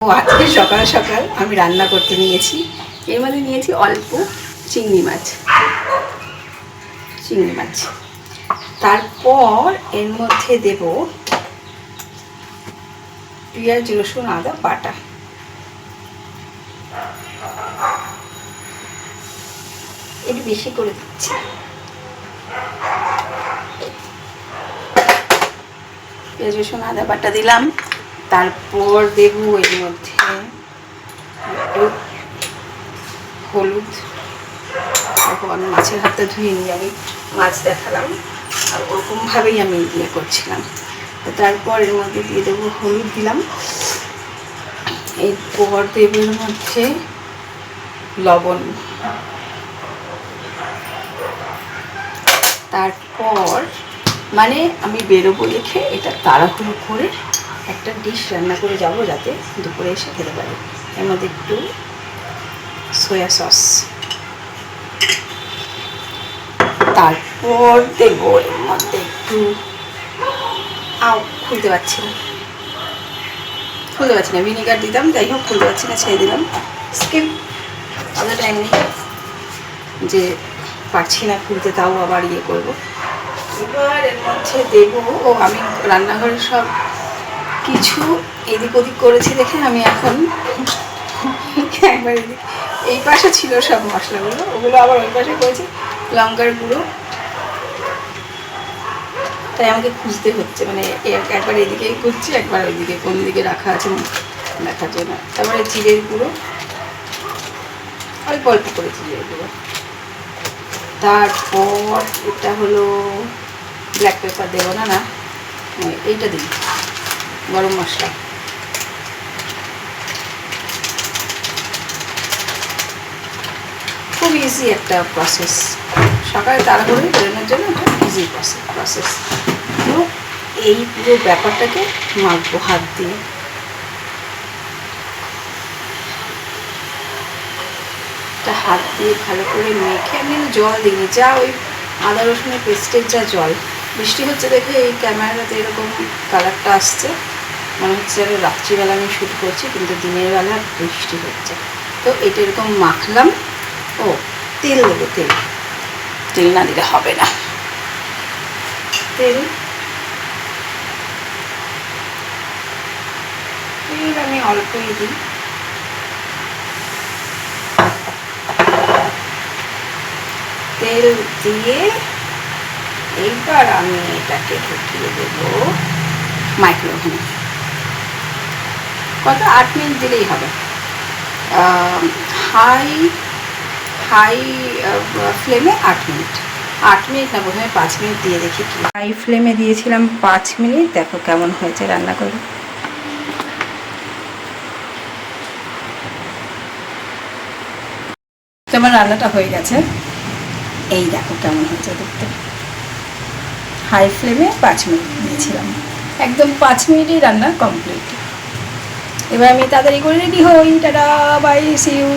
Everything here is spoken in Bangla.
ও আজকে সকাল সকাল আমি রান্না করতে নিয়েছি। এর মধ্যে নিয়েছি অল্প চিংড়ি মাছ। তারপর এর মধ্যে দেব পেঁয়াজ রসুন আদা বাটা। একটু বেশি করে দিচ্ছি। পেঁয়াজ রসুন আদা বাটা দিলাম। তারপর দেব এর মধ্যে হলুদ। আমি মাছের হাতটা ধুয়ে নিয়ে আমি মাছ দেখালাম, আর ওরকমভাবেই আমি ইয়ে করছিলাম। তারপর এর মধ্যে দিয়ে দেবো হলুদ দিলাম। এরপর দেব এর মধ্যে লবণ। তারপর মানে আমি বেরোবো দেখে এটা তাড়াহুড়ো করে একটা ডিশ রান্না করে যাব, যাতে দুপুরে এসে খেতে পারি। এর মধ্যে একটু সয়া সস। তারপর দেব এর মধ্যে একটু খুলতে পারছি না ভিনেগার দিতাম, যাই হোক খুলতে পারছি না, ছেড়ে দিলাম। স্কিপ, অত টাইম নেই যে পারছি না খুলতে, তাও আবার ইয়ে করবো। এবার এর মধ্যে দেবো, আমি রান্নাঘরে সব কিছু এদিক ওদিক করেছি দেখে আমি এখন একবার এদিক, এই পাশে ছিল সব মশলাগুলো, ওগুলো আবার ওই পাশে করেছি। লঙ্কার গুঁড়ো, তাই আমাকে খুঁজতে হচ্ছে, মানে একবার এদিকেই খুঁজছি, একবার ওইদিকে কোন দিকে রাখা আছে দেখার জন্য। তারপরে জিরের গুঁড়ো, অল্প অল্প করে জিরের গুঁড়ো। তারপর এটা হলো ব্ল্যাক পেপার, দেবো না, এইটা দিই গরম মশলা। খুব ইজি একটা প্রসেস, সকালে তাড়াহুড়ো বেরোনোর জন্য একটা ইজি প্রসেস। তো এই পুরো ব্যাপারটাকে মাখবো হাত দিয়ে। হাত দিয়ে ভালো করে মেখে, আমি জল দিইনি, যা ওই আদা রসুনের পেস্টের যা জল। বৃষ্টি হচ্ছে দেখে এই ক্যামেরাতে এরকম কালারটা আসছে, মনে হচ্ছে যেন রাত্রিবেলা আমি শ্যুট করছি, কিন্তু দিনের বেলা বৃষ্টি হচ্ছে। তো এটা এরকম মাখলাম। তেল দেবো, তেল না দিলে হবে না। তেল আমি অল্পই দিই। তেল দিয়ে এইবার আমি এটাকে ঢুকিয়ে দেব মাইক্রোওভেনে। কত 8 মিনিট দিলেই হবে। হাই ফ্লেমে 8 মিনিট না, প্রথমে 5 মিনিট দিয়ে দেখি। হাই ফ্লেমে দিয়েছিলাম 5 মিনিট, দেখো কেমন হয়েছে রান্না করে। তোমার রান্নাটা হয়ে গেছে, এই দেখো কেমন হয়েছে দেখতে। হাই ফ্লেমে 5 মিনিট দিয়েছিলাম, একদম 5 মিনিটেই রান্না কমপ্লিট। এবার আমি তাড়াতাড়ি করে রেডি হই। Tata, bye, see you.